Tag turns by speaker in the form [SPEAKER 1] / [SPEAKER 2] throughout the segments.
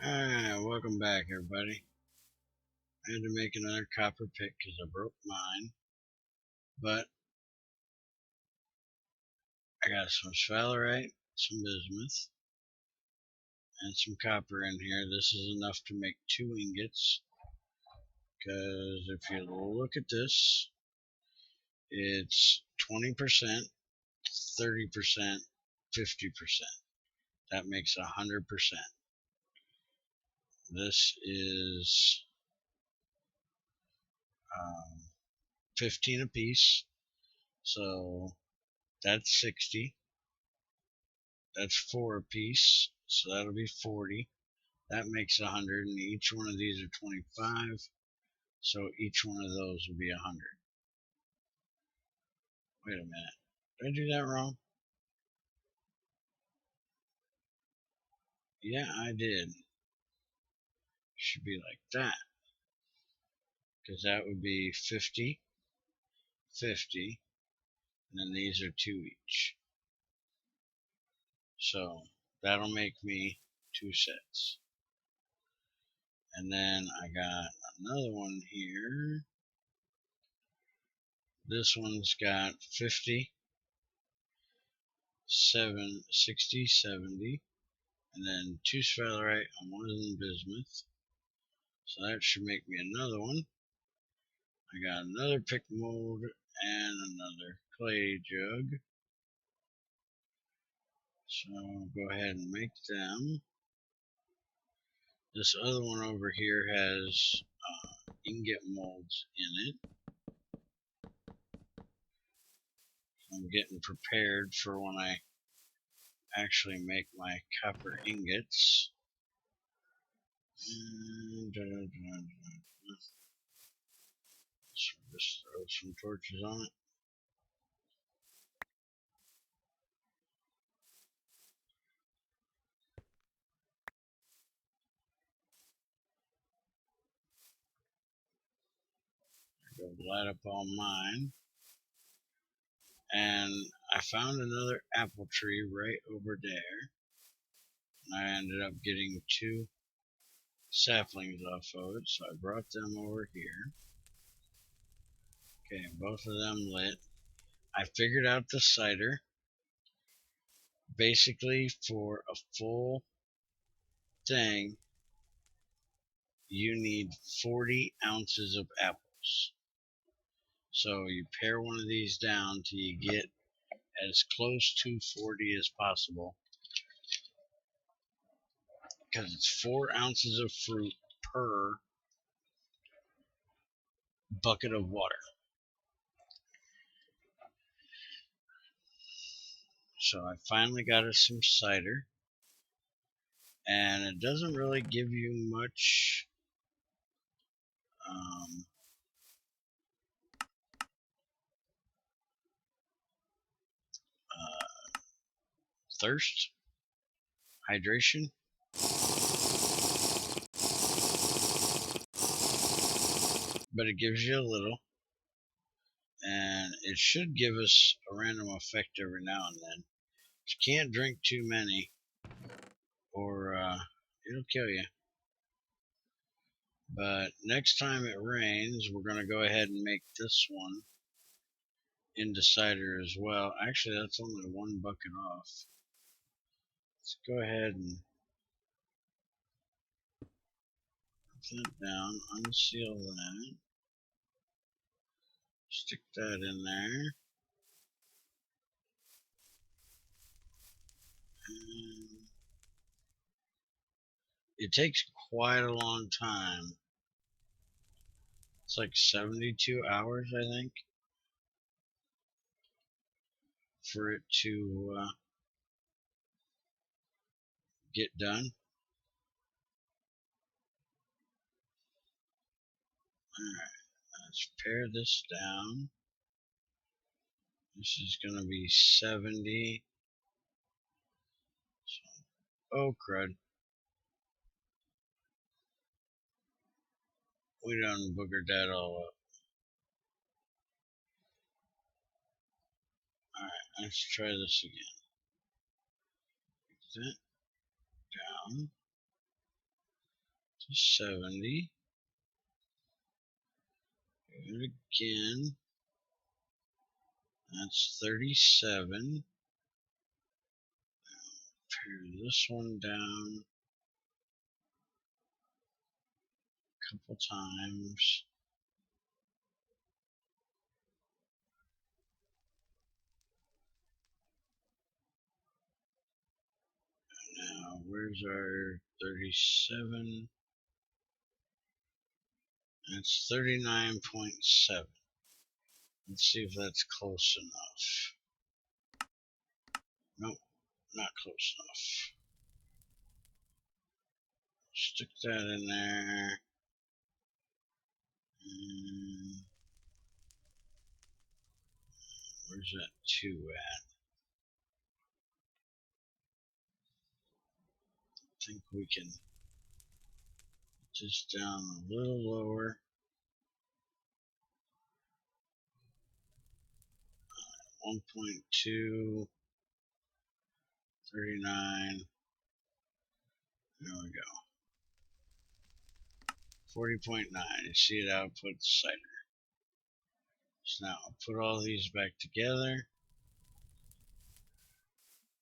[SPEAKER 1] Alright, welcome back everybody. I had to make another copper pick because I broke mine. But I got some sphalerite, some bismuth, and some copper in here. This is enough to make 2 ingots. Because if you look at this, it's 20%, 30%, 50%. That makes 100%. This is 15 apiece. So that's 60. That's 4 apiece, so that'll be 40. That makes 100, and each one of these are 25, so each one of those will be 100. Wait a minute, did I do that wrong? Yeah, I did. Should be like that, because that would be 50, 50, and then these are 2 each. So that'll make me 2 sets. And then I got another one here. This one's got 50, 60, 70, and then 2 sphalerite and 1 of them bismuth. So that should make me another one. I got another pick mold and another clay jug. So I'll go ahead and make them. This other one over here has ingot molds in it. I'm getting prepared for when I actually make my copper ingots. Just throw some torches on it. Go light up all mine. And I found another apple tree right over there. And I ended up getting 2 saplings off of it, so I brought them over here. Okay, both of them lit. I figured out the cider. Basically, for a full thing, you need 40 ounces of apples. So you pare one of these down till you get as close to 40 as possible, because it's 4 ounces of fruit per bucket of water. So I finally got us some cider, and it doesn't really give you much thirst, hydration. But it gives you a little, and it should give us a random effect every now and then. You can't drink too many, or it'll kill you. But next time it rains, we're going to go ahead and make this one into cider as well. Actually, that's only 1 bucket off. Let's go ahead and put that down, unseal that, stick that in there, and it takes quite a long time. It's like 72 hours, I think, for it to get done. Alright, let's pare this down. This is going to be 70. So, oh crud. We done boogered that all up. Alright, let's try this again. Put that down. 70. Do it again. That's 37. Pare this one down a couple times. Now, where's our 37? That's 39.7. Let's see if that's close enough. Nope, not close enough. Stick that in there. Where's that 2 at? I think we can just down a little lower. 1.2, 39. There we go. 40.9. You see it output cider. So now I'll put all these back together.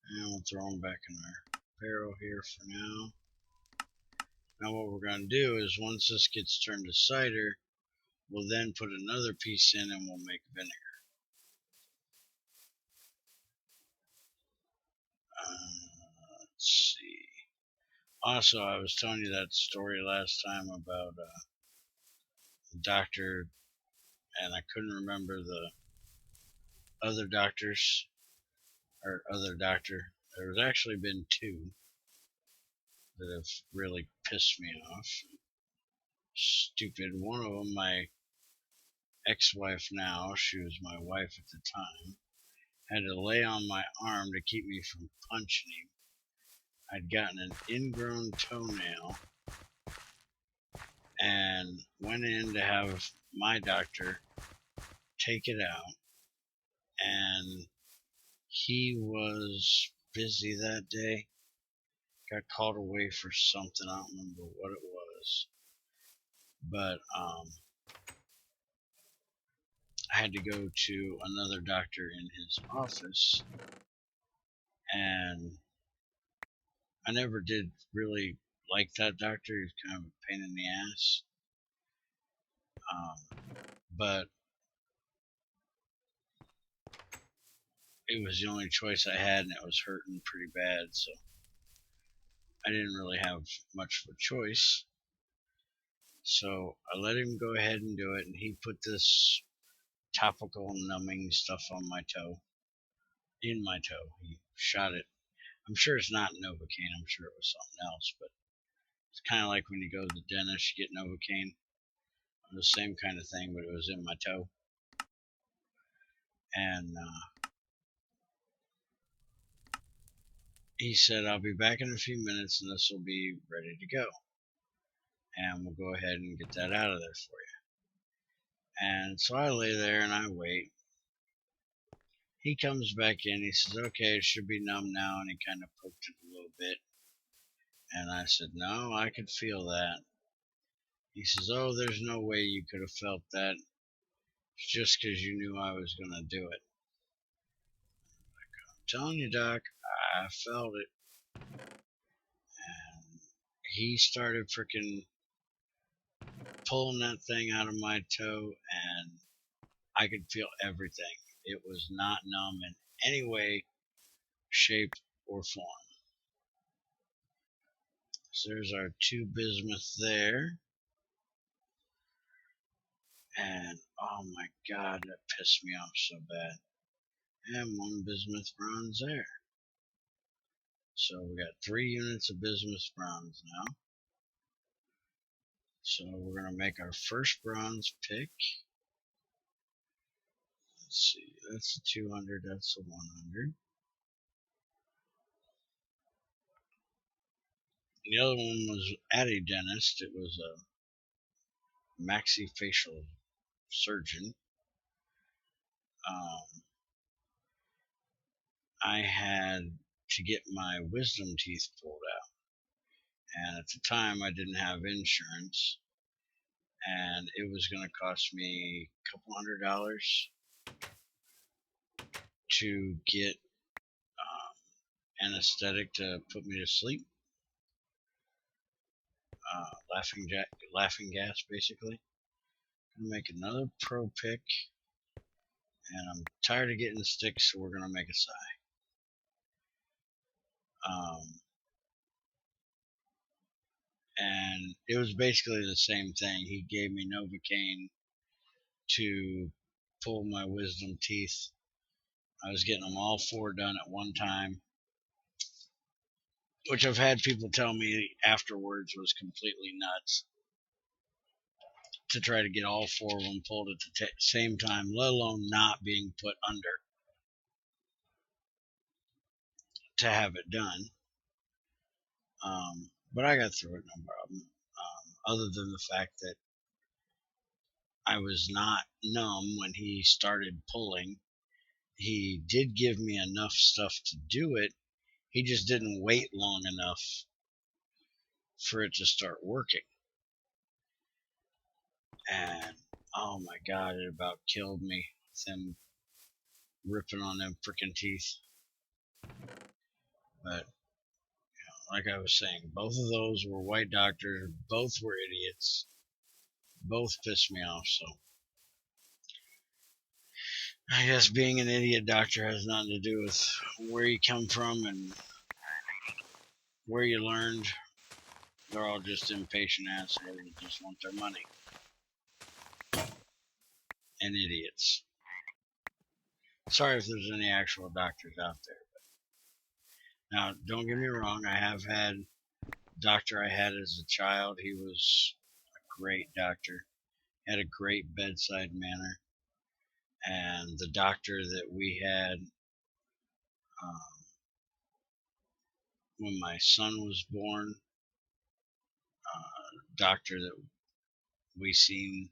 [SPEAKER 1] And we'll throw them back in our barrel here for now. Now what we're going to do is once this gets turned to cider, we'll then put another piece in and we'll make vinegar. Let's see. Also, I was telling you that story last time about the doctor, and I couldn't remember the other doctors, or other doctor. There's actually been 2 that have really pissed me off. Stupid. One of them, my ex-wife now, she was my wife at the time, had to lay on my arm to keep me from punching him. I'd gotten an ingrown toenail and went in to have my doctor take it out, and he was busy that day. Got called away for something. I don't remember what it was, but I had to go to another doctor in his office, and I never did really like that doctor. He was kind of a pain in the ass. But it was the only choice I had, and it was hurting pretty bad, so I didn't really have much of a choice. So I let him go ahead and do it, and he put this topical numbing stuff on my toe. In my toe. He shot it. I'm sure it's not Novocaine. I'm sure it was something else, but it's kind of like when you go to the dentist, you get Novocaine. The same kind of thing, but it was in my toe. And he said, I'll be back in a few minutes and this will be ready to go. And we'll go ahead and get that out of there for you. And so I lay there and I wait. He comes back in. He says, okay, it should be numb now. And he kind of poked it a little bit. And I said, no, I could feel that. He says, oh, there's no way you could have felt that. It's just because you knew I was going to do it. I'm telling you, Doc, I felt it. And he started freaking pulling that thing out of my toe, and I could feel everything. It was not numb in any way, shape, or form. So there's our 2 bismuth there. And oh my god, that pissed me off so bad. And 1 bismuth bronze there. So we got 3 units of bismuth bronze now. So we're going to make our first bronze pick. Let's see, that's a 200, that's a 100. The other one was at a dentist. It was a maxillofacial surgeon. I had to get my wisdom teeth pulled out. And at the time I didn't have insurance, and it was going to cost me a couple $100 to get anesthetic to put me to sleep. Laughing gas, basically. I'm gonna make another pro pick, and I'm tired of getting sticks, so we're gonna make a sigh. And it was basically the same thing. He gave me Novocaine to pull my wisdom teeth. I was getting them all 4 done at one time, which I've had people tell me afterwards was completely nuts to try to get all 4 of them pulled at the same time, let alone not being put under to have it done. But I got through it, no problem. Other than the fact that I was not numb when he started pulling. He did give me enough stuff to do it. He just didn't wait long enough for it to start working. And oh my god, it about killed me. Them ripping on them freaking teeth. But like I was saying, both of those were white doctors. Both were idiots. Both pissed me off. So I guess being an idiot doctor has nothing to do with where you come from and where you learned. They're all just impatient assholes that just want their money. And idiots. Sorry if there's any actual doctors out there. But now, don't get me wrong, I have had a doctor I had as a child. He was a great doctor. Had a great bedside manner. And the doctor that we had when my son was born, doctor that we seen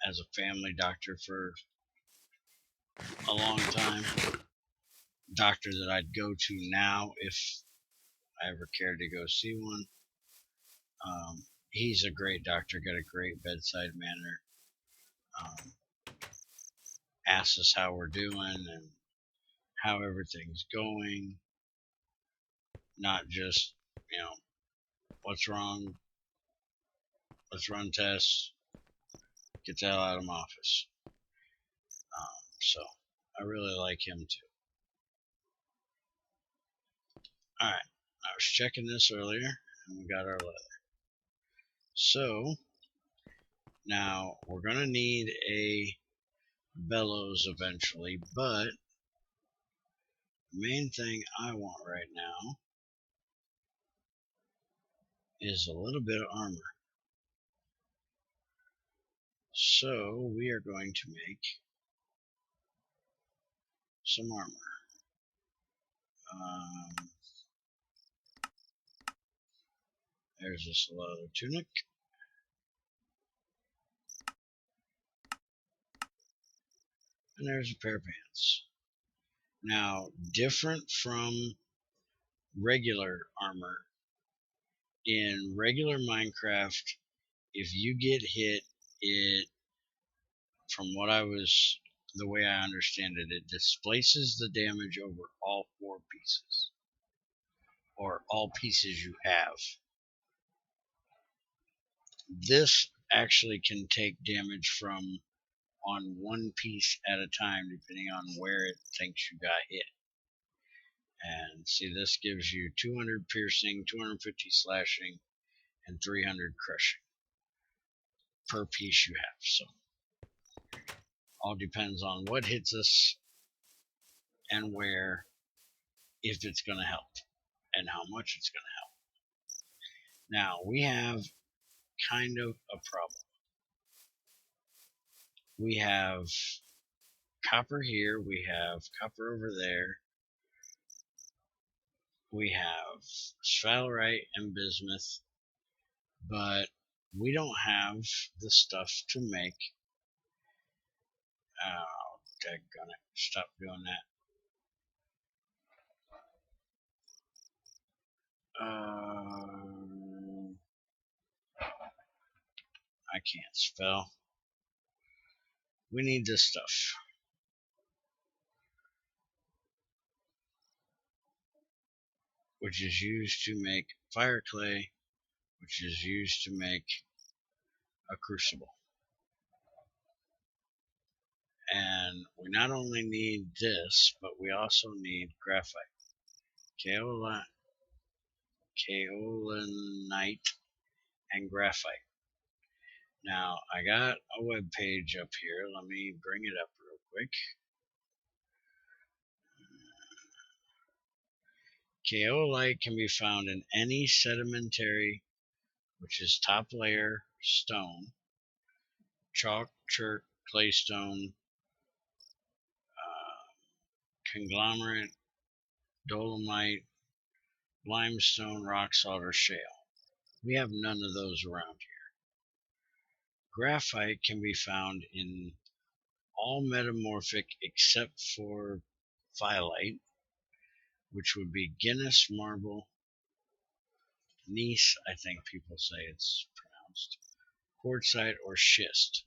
[SPEAKER 1] as a family doctor for a long time, doctor that I'd go to now if I ever cared to go see one. He's a great doctor, got a great bedside manner. Asks us how we're doing and how everything's going. Not just, what's wrong, let's run tests, get the hell out of my office. So I really like him too. Alright, I was checking this earlier and we got our leather. So now we're going to need a bellows eventually, but the main thing I want right now is a little bit of armor. So we are going to make some armor. There's this leather tunic. And there's a pair of pants. Now, different from regular armor, in regular Minecraft, if you get hit, the way I understand it, it displaces the damage over all 4 pieces, or all pieces you have. This actually can take damage from on 1 piece at a time, depending on where it thinks you got hit. And see, this gives you 200 piercing, 250 slashing, and 300 crushing per piece you have. So all depends on what hits us and where, if it's going to help, and how much it's going to help. Now, we have kind of a problem. We have copper here, we have copper over there, we have sphalerite and bismuth, but we don't have the stuff to make. Oh, daggone it. Stop doing I can't spell. We need this stuff. Which is used to make fire clay, which is used to make a crucible. And we not only need this, but we also need graphite. Kaolinite and graphite. Now, I got a web page up here. Let me bring it up real quick. Kaolite can be found in any sedimentary, which is top layer stone, chalk, chert, claystone, conglomerate, dolomite, limestone, rock salt, or shale. We have none of those around here. Graphite can be found in all metamorphic except for phyllite, which would be Guinness marble, gneiss, I think people say it's pronounced, quartzite, or schist.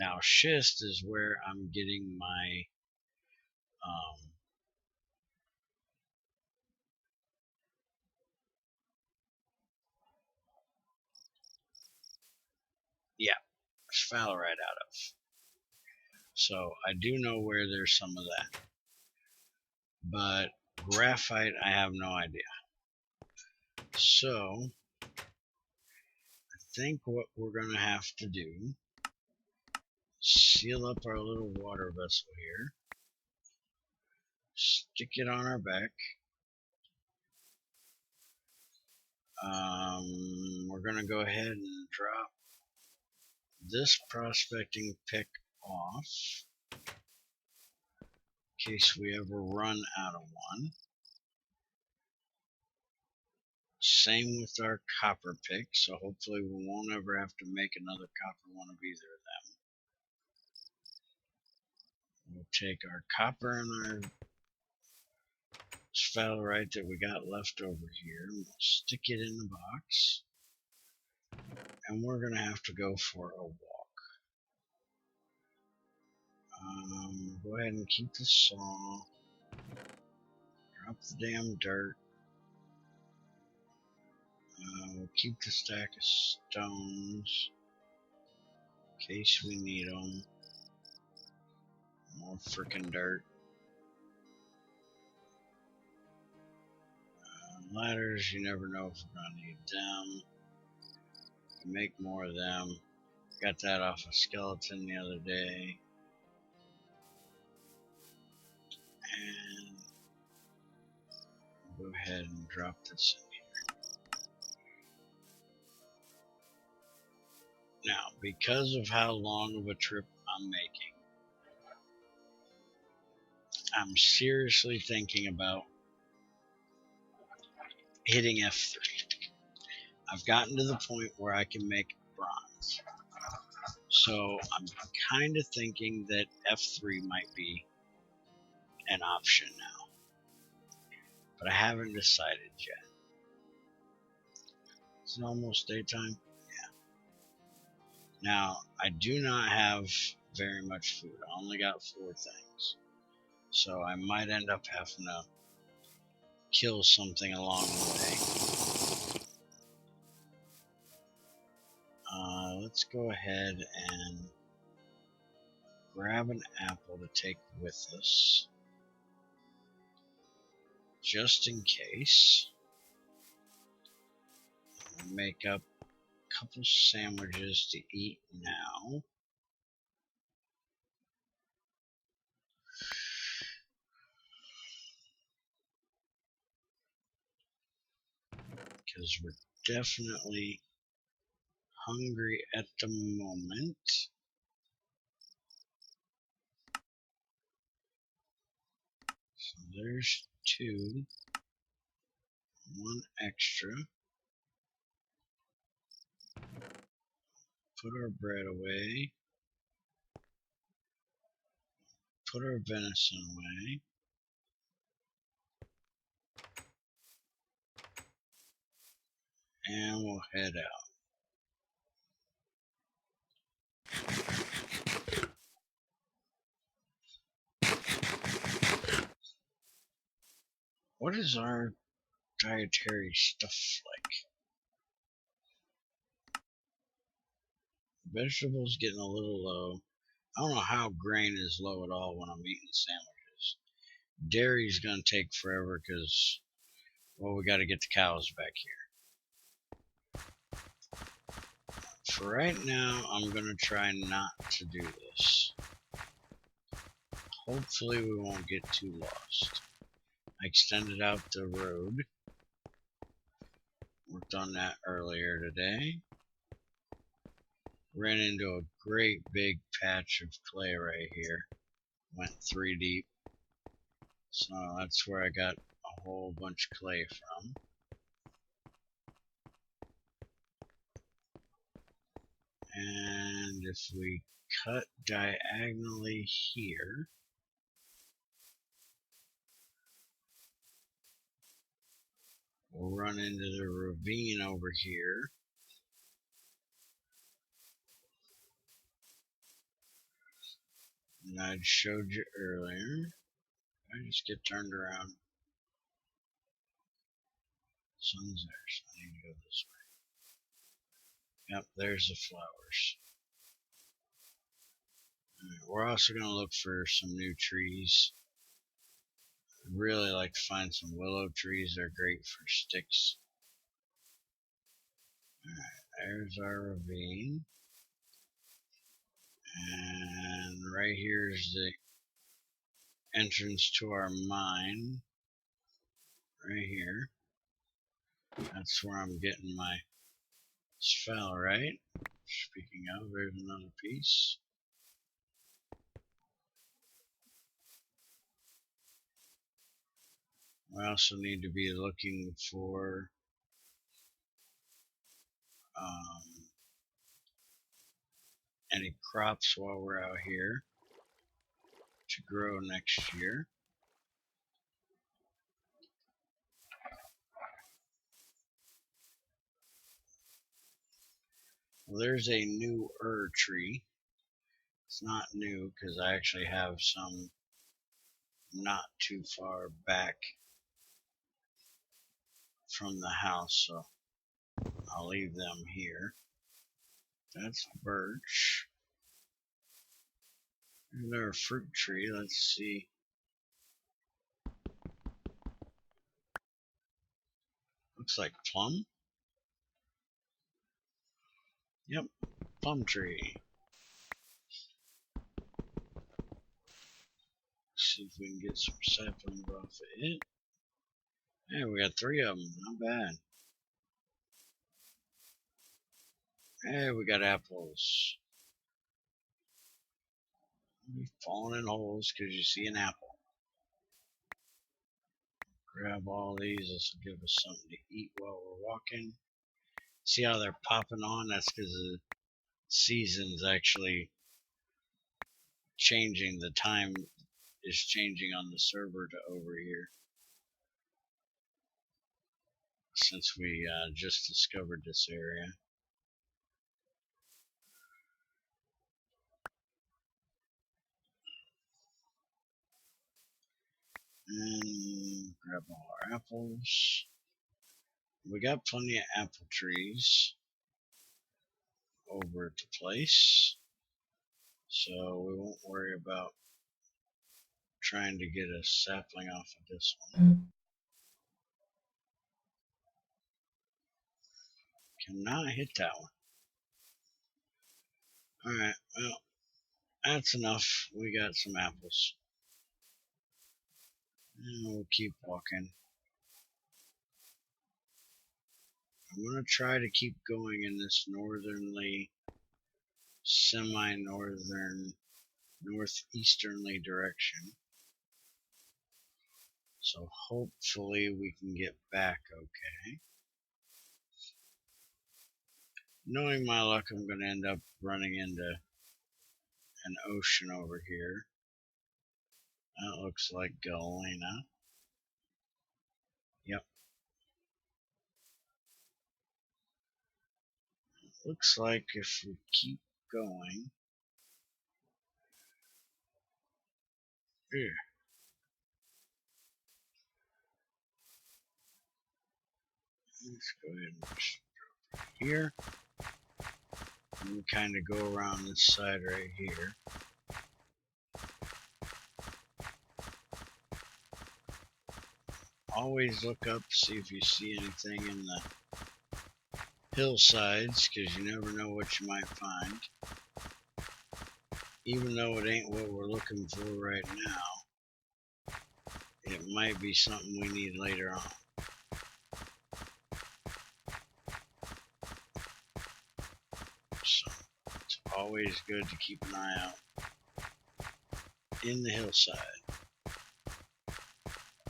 [SPEAKER 1] Now, schist is where I'm getting my sphalerite out of. So I do know where there's some of that. But graphite, I have no idea. So I think what we're going to have to do, seal up our little water vessel here, stick it on our back. We're going to go ahead and drop this prospecting pick off in case we ever run out of one. Same with our copper pick, so hopefully we won't ever have to make another copper one of either of them. We'll take our copper and our sphalerite that we got left over here, and we'll stick it in the box, and we're going to have to go for a walk. Go ahead and keep the saw, drop the damn dirt, we'll keep the stack of stones in case we need them. More frickin' dirt. Ladders, you never know if we're gonna need them. Make more of them. Got that off a skeleton the other day. And go ahead and drop this in here. Now, because of how long of a trip I'm making, I'm seriously thinking about hitting F3. I've gotten to the point where I can make bronze. So I'm kind of thinking that F3 might be an option now. But I haven't decided yet. Is it almost daytime? Yeah. Now, I do not have very much food. I only got 4 things. So I might end up having to kill something along the way. Let's go ahead and grab an apple to take with us, just in case. We'll make up a couple sandwiches to eat now. Because we're definitely hungry at the moment. So there's 2. 1 extra. Put our bread away. Put our venison away. and we'll head out. What is our dietary stuff like? Vegetables getting a little low. I don't know how grain is low at all when I'm eating sandwiches. Dairy's gonna take forever because, well, we got to get the cows back here. For right now, I'm gonna try not to do this. Hopefully we won't get too lost. I extended out the road. Worked on that earlier today. Ran into a great big patch of clay right here. Went 3 deep. So that's where I got a whole bunch of clay from. And if we cut diagonally here, we'll run into the ravine over here. And I showed you earlier. I just get turned around. Sun's there, so I need to go this way. Yep, there's the flowers. Right, we're also going to look for some new trees. I'd really like to find some willow trees. They're great for sticks. Alright, there's our ravine. And right here is the entrance to our mine. Right here. That's where I'm getting my sphalerite. Speaking of, there's another piece. We also need to be looking for any crops while we're out here to grow next year. Well, there's a new tree. It's not new because I actually have some not too far back from the house, so I'll leave them here. That's birch. Another fruit tree. Let's see. Looks like plum. Yep, plum tree. See if we can get some saplings off of it. Hey, we got 3 of them. Not bad. Hey, we got apples. You're falling in holes because you see an apple. Grab all these. This will give us something to eat while we're walking. See how they're popping on? That's because the season's actually changing. The time is changing on the server to over here. Since we just discovered this area. And grab all our apples. We got plenty of apple trees over at the place, so we won't worry about trying to get a sapling off of this one. Cannot hit that one. Alright, well, that's enough. We got some apples. And we'll keep walking. I'm going to try to keep going in this northernly, semi-northern, northeasternly direction. So hopefully we can get back okay. Knowing my luck, I'm going to end up running into an ocean over here. That looks like Galena. Yep. looks like if we keep going, here, let's go ahead and just drop here, and we kind of go around this side right here. Always look up, see if you see anything in the hillsides, because you never know what you might find. Even though it ain't what we're looking for right now, it might be something we need later on. So it's always good to keep an eye out in the hillside.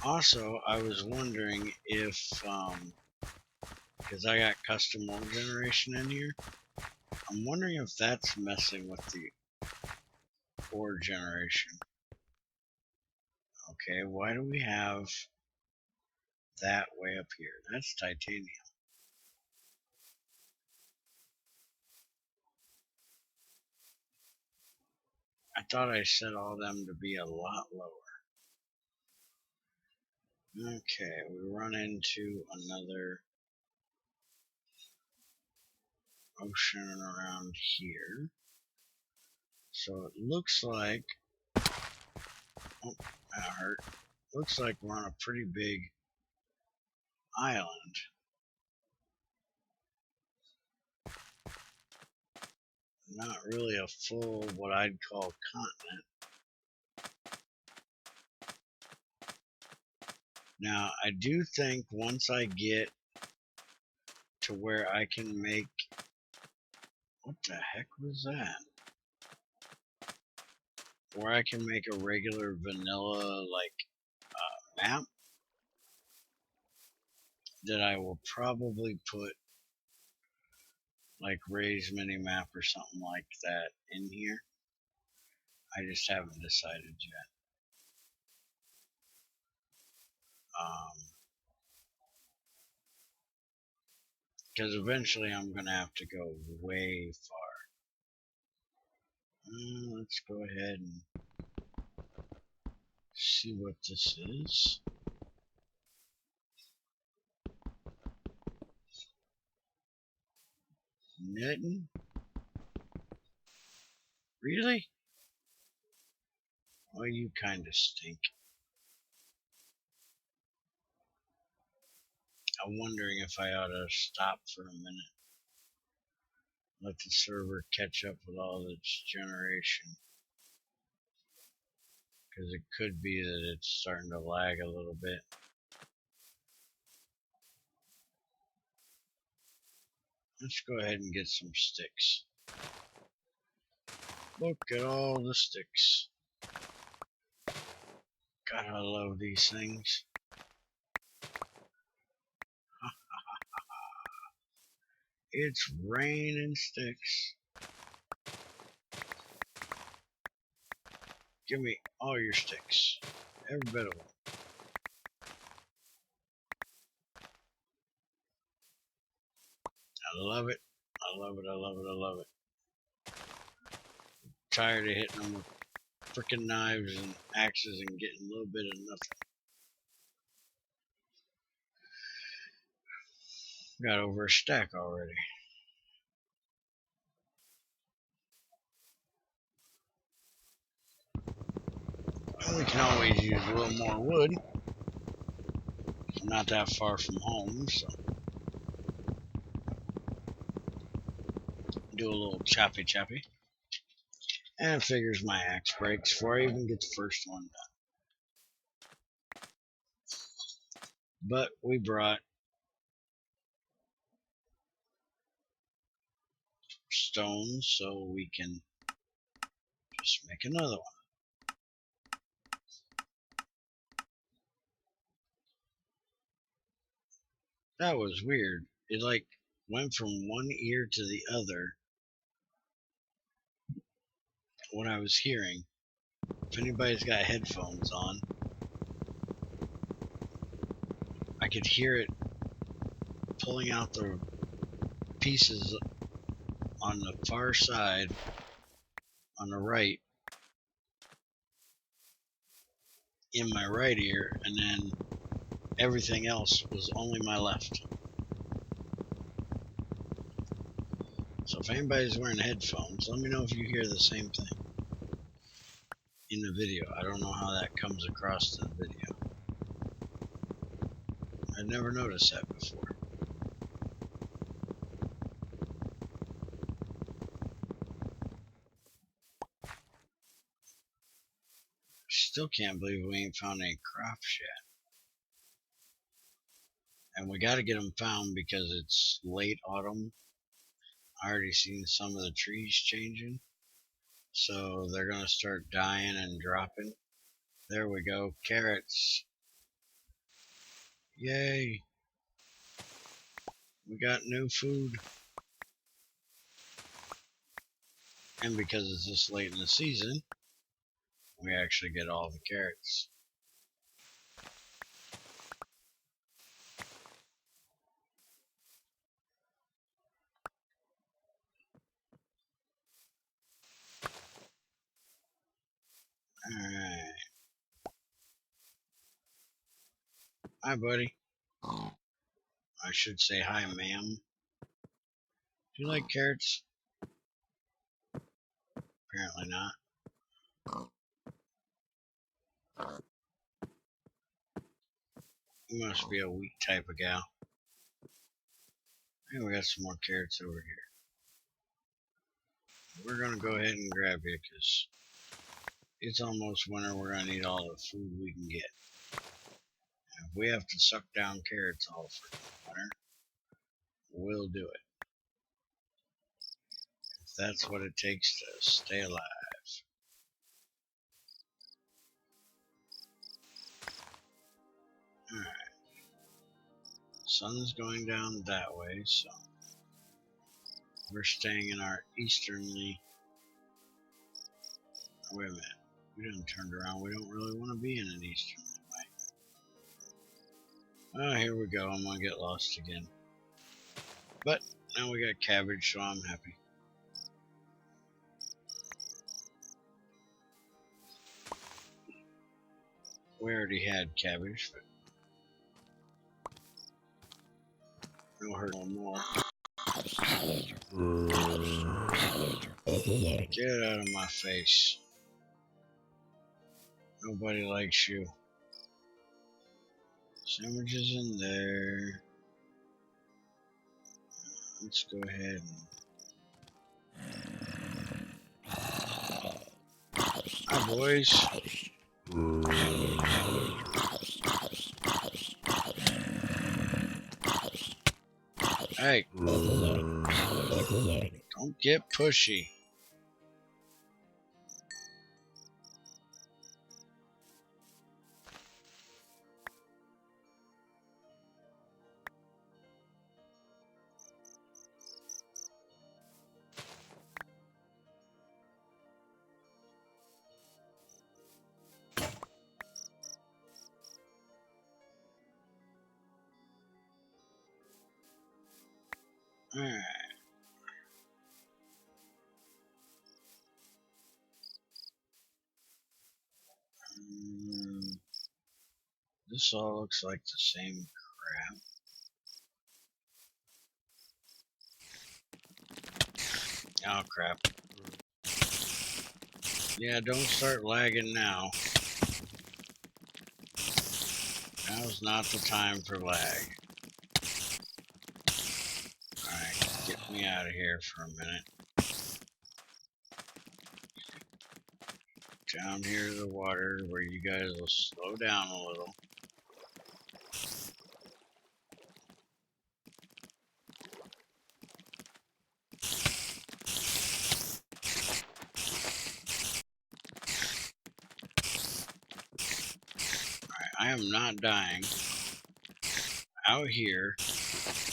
[SPEAKER 1] Also, I was wondering if, because I got custom ore generation in here, I'm wondering if that's messing with the ore generation. Okay, why do we have that way up here? That's titanium. I thought I set all them to be a lot lower. Okay, we run into another ocean around here. So it looks like, oh, that hurt. Looks like we're on a pretty big island. Not really a full, what I'd call, continent. Now, I do think once I get to where I can make, what the heck was that? Where I can make a regular vanilla, like, map, that I will probably put, like, Ray's mini map or something like that in here. I just haven't decided yet. Because eventually I'm going to have to go way far. Let's go ahead and see what this is. Nothing? Really? Well, you kind of stink. I'm wondering if I ought to stop for a minute. Let the server catch up with all its generation. Because it could be that it's starting to lag a little bit. Let's go ahead and get some sticks. Look at all the sticks. God, I love these things. It's raining sticks. Give me all your sticks. Every bit of them. I love it. I love it. I love it. I love it. I'm tired of hitting them with freaking knives and axes and getting a little bit of nothing. Got over a stack already. Well, we can always use a little more wood. I'm not that far from home, so do a little choppy. And figures my axe breaks before I even get the first one done. But we brought stones so we can just make another one. That was weird. It like went from one ear to the other. What I was hearing. If anybody's got headphones on, I could hear it pulling out the pieces on the far side, on the right, in my right ear, and then everything else was only my left. So if anybody's wearing headphones, let me know if you hear the same thing in the video. I don't know how that comes across in the video. I'd never noticed that before. Still can't believe we ain't found any crops yet. And we gotta get them found because it's late autumn. I already seen some of the trees changing. So they're gonna start dying and dropping. There we go, carrots. Yay! We got new food. And because it's this late in the season, we actually get all the carrots. Alright. Hi, buddy. I should say hi, ma'am. Do you like carrots? Apparently not. You must be a weak type of gal. Hey, we got some more carrots over here. We're gonna go ahead and grab you because it's almost winter. We're gonna need all the food we can get. And if we have to suck down carrots all for winter, we'll do it. If that's what it takes to stay alive. Alright. Sun's going down that way, so we're staying in our easternly. Wait a minute. We didn't turn around. We don't really want to be in an easternly way. Oh, here we go. I'm going to get lost again. But now we got cabbage, so I'm happy. We already had cabbage, but no hurt no more. Get out of my face. Nobody likes you. Sandwiches in there. Let's go ahead and... Hi, boys. Hey. Don't get pushy. Alright. This all looks like the same crap. Oh crap. Yeah, don't start lagging now. Now's not the time for lag. Alright, get me out of here for a minute. Down here to the water where you guys will slow down a little. Alright, I am not dying out here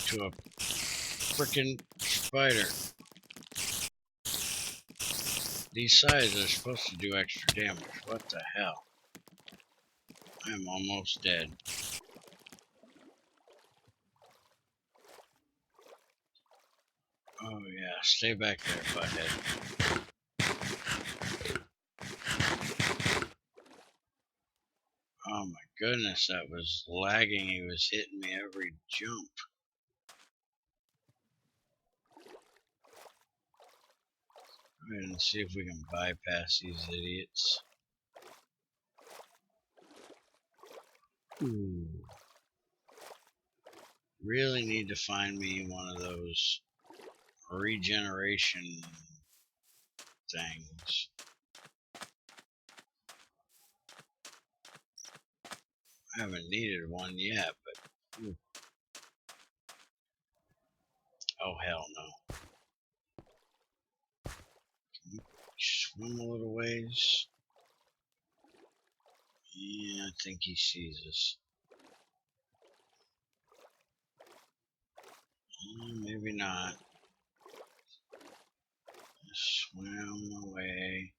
[SPEAKER 1] to a frickin' spider. These sides are supposed to do extra damage. What the hell? I am almost dead. Oh yeah, stay back there, butthead. Oh my goodness, that was lagging. He was hitting me every jump. Go ahead and see if we can bypass these idiots. Ooh. Really need to find me one of those regeneration things. I haven't needed one yet, but ooh. Oh hell no. Can we swim a little ways? Yeah, I think he sees us. Maybe not. Swim away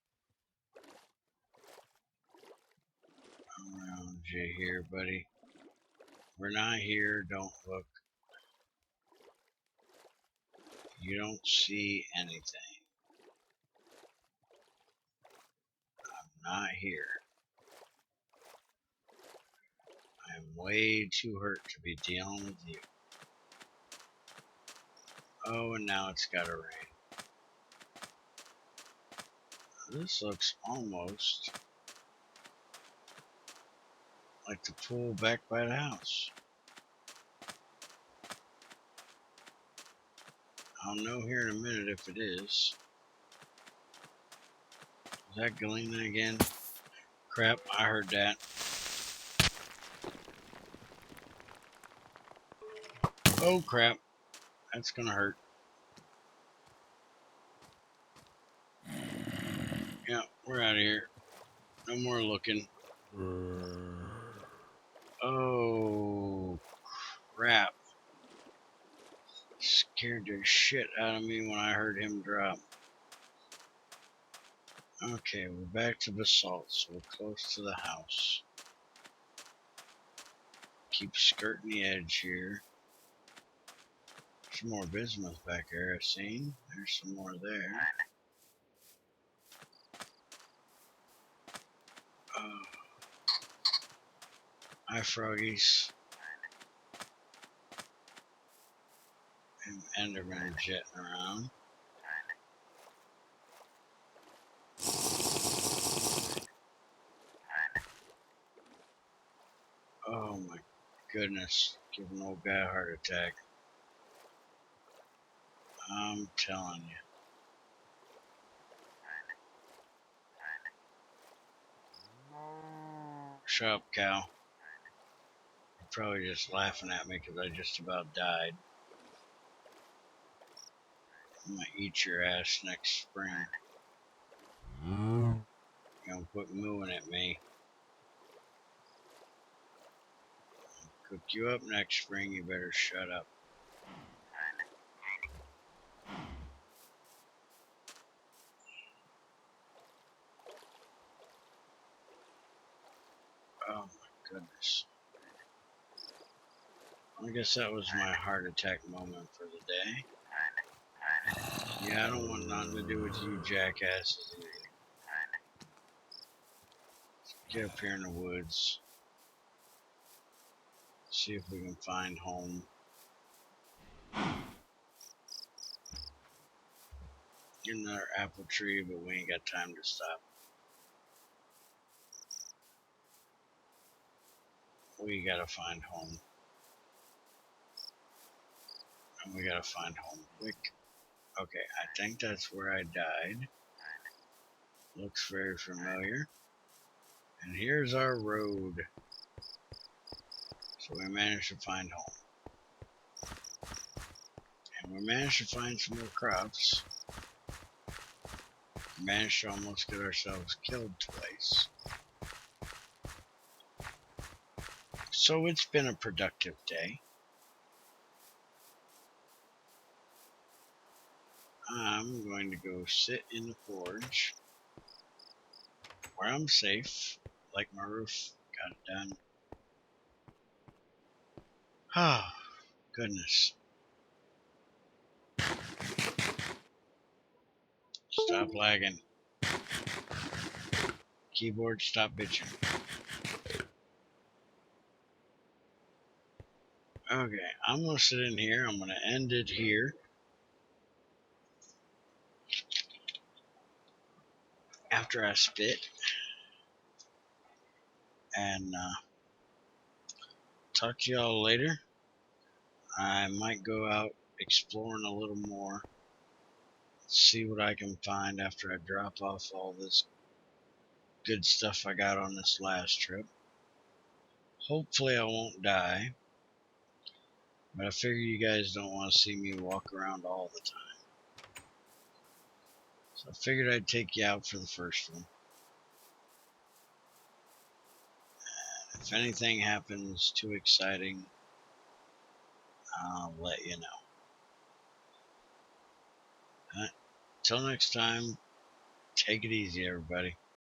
[SPEAKER 1] around you here, buddy. We're not here. Don't look. You don't see anything. I'm not here. I'm way too hurt to be dealing with you. Oh, and now it's gotta rain. This looks almost like the pool back by the house. I'll know here in a minute if it is. Is that Galena again? Crap, I heard that. Oh crap, that's gonna hurt. Yeah, we're out of here. No more looking. Oh crap. Scared the shit out of me when I heard him drop. Okay, we're back to basalt, so we're close to the house. Keep skirting the edge here. Some more bismuth back there, I've seen. There's some more there. Oh. Hi, froggies. And Enderman jetting around. Oh my goodness. Give an old guy a heart attack. I'm telling you. Shut up, cow. You're probably just laughing at me because I just about died. I'm gonna eat your ass next spring. You're gonna quit mooing at me. I'll cook you up next spring, you better shut up. Oh my goodness. I guess that was my heart attack moment for the day. Yeah, I don't want nothing to do with you jackasses either. Get up here in the woods. See if we can find home. Get another apple tree, but we ain't got time to stop. We gotta find home. And we gotta find home quick. Okay, I think that's where I died. Looks very familiar. And here's our road. So we managed to find home. And we managed to find some more crops. We managed to almost get ourselves killed twice. So it's been a productive day. I'm going to go sit in the forge where I'm safe, like my roof got it done. Ah, goodness. Stop lagging. Keyboard, stop bitching. Okay, I'm going to sit in here. I'm going to end it here. After I spit. And talk to y'all later. I might go out exploring a little more. See what I can find after I drop off all this good stuff I got on this last trip. Hopefully I won't die. But I figure you guys don't want to see me walk around all the time. So I figured I'd take you out for the first one. And if anything happens too exciting, I'll let you know. Till next time, take it easy, everybody.